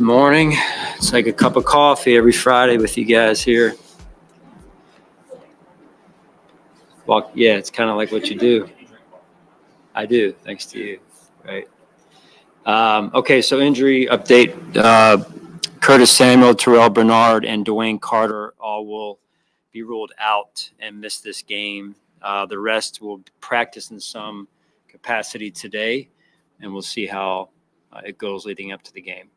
Morning. It's like a cup of coffee every Friday with you guys here. Well, yeah, it's kind of like what you do. I do, thanks to you. Right. Okay, so injury update. Curtis Samuel, Terrell Bernard, and Dwayne Carter all will be ruled out and miss this game. The rest will practice in some capacity today, and we'll see how it goes leading up to the game.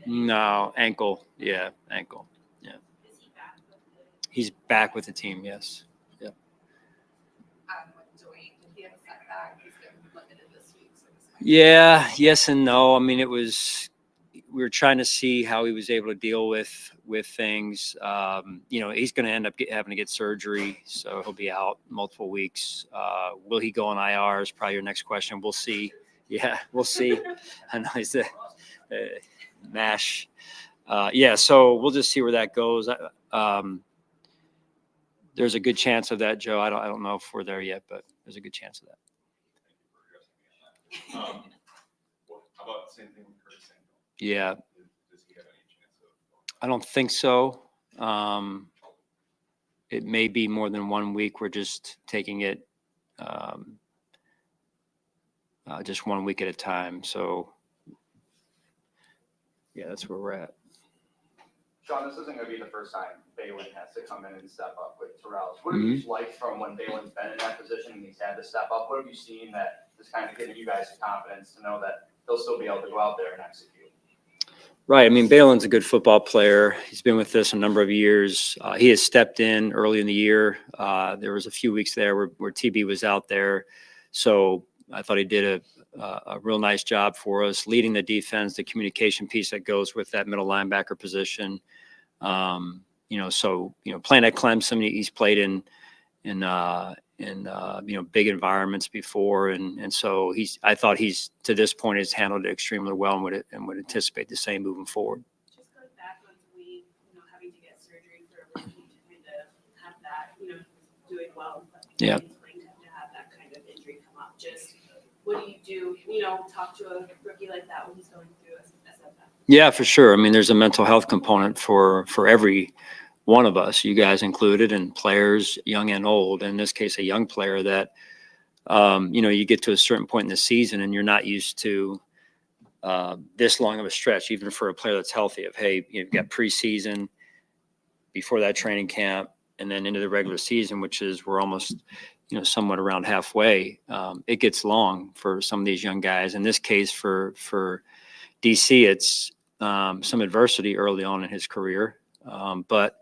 No, ankle. Yeah, ankle. Yeah. He's back with the team, yes. Yeah. Yeah, yes and no. I mean, we were trying to see how he was able to deal with things. He's going to end up having to get surgery, so he'll be out multiple weeks. Will he go on IR is probably your next question. We'll see. Yeah, we'll see. I know he's the MASH. So we'll just see where that goes. There's a good chance of that, Joe. I don't know if we're there yet, but there's a good chance of that. How about the same thing with Curtis Samuel? Yeah. Does he have any chance of? I don't think so. It may be more than 1 week. We're just taking it just 1 week at a time. So, yeah, that's where we're at. Sean, this isn't going to be the first time Balin has to come in and step up with Terrell. What have you liked from when Balin's been in that position and he's had to step up? What have you seen that is kind of giving you guys the confidence to know that he'll still be able to go out there and execute? Right. I mean, Balin's a good football player. He's been with us a number of years. He has stepped in early in the year. There was a few weeks there where TB was out there. So I thought he did a real nice job for us, leading the defense, the communication piece that goes with that middle linebacker position. Playing at Clemson, he's played in big environments before, and so I thought he's to this point has handled it extremely well and would anticipate the same moving forward. Just going back onto having to get surgery for a rookie to kind of have that, doing well. Yeah. To have that kind of injury come up. Just what do? Talk to a rookie like that when he's going through a SFF. Yeah, for sure. I mean, there's a mental health component for every one of us, you guys included, and players, young and old. In this case, a young player that, you get to a certain point in the season and you're not used to this long of a stretch, even for a player that's healthy. You've got preseason, before that training camp, and then into the regular season, which is we're almost, somewhat around halfway. It gets long for some of these young guys. In this case, for DC, it's some adversity early on in his career. But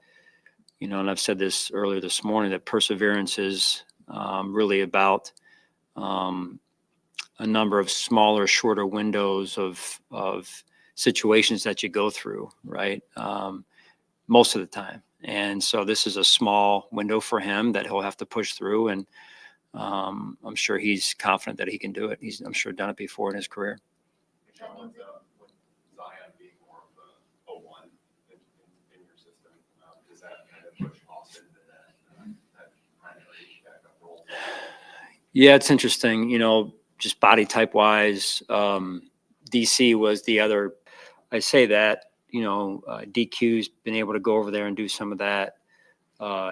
and I've said this earlier this morning, that perseverance is really about a number of smaller, shorter windows of situations that you go through, right? Most of the time. And so this is a small window for him that he'll have to push through. And I'm sure he's confident that he can do it. I'm sure done it before in his career. With Zion being more of the 0-1 in your system, does that kind of push Austin into that primary backup role? Yeah, it's interesting. Just body type wise, DC was the other. I say that, DQ's been able to go over there and do some of that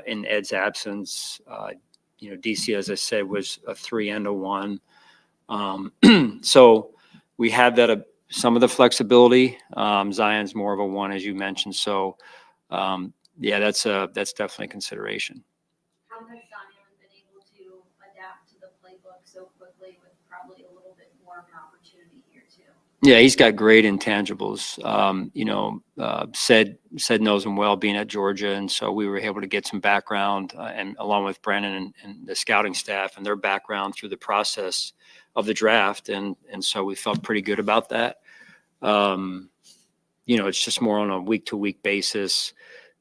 in Ed's absence. DC, as I said, was a 3 and a 1. So we have that some of the flexibility. Zion's more of a 1, as you mentioned. So that's definitely a consideration. How has Zion been able to adapt to the playbook so quickly with probably a little bit more of an opportunity here too? Yeah, he's got great intangibles. Said knows him well, being at Georgia, and so we were able to get some background, and along with Brennan and the scouting staff and their background through the process of the draft, and so we felt pretty good about that. It's just more on a week-to-week basis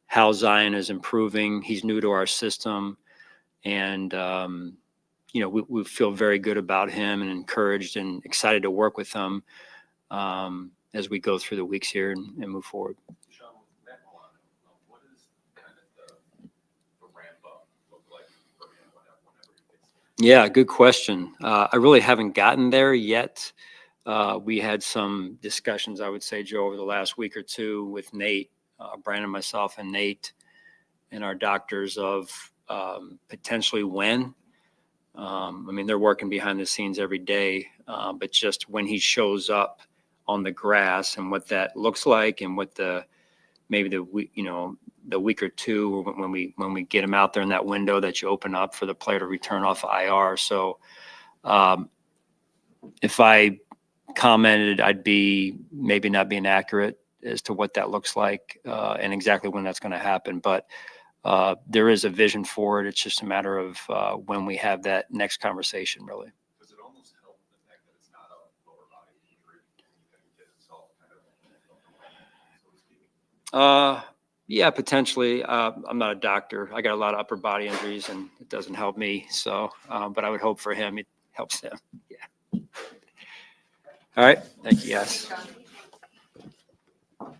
how Zion is improving. He's new to our system, and we feel very good about him and encouraged and excited to work with him as we go through the weeks here and move forward. Sean, what is kind of the ramp up look like for him whenever he gets there? Yeah, good question. I really haven't gotten there yet. We had some discussions, I would say, Joe, over the last week or two with Nate, Brandon, myself, and Nate, and our doctors of potentially when. I mean, they're working behind the scenes every day, but just when he shows up on the grass and what that looks like, and what maybe the week or two when we get him out there in that window that you open up for the player to return off IR. So if I commented, I'd be maybe not being accurate as to what that looks like and exactly when that's going to happen. But there is a vision for it. It's just a matter of when we have that next conversation, really. Does it almost help the fact that it's not a lower body injury? You can get itself kind of, so to speak. Yeah, potentially. I'm not a doctor. I got a lot of upper body injuries, and it doesn't help me. So, but I would hope for him, it helps him. Yeah. All right. Thank you, guys. Thanks, Sean.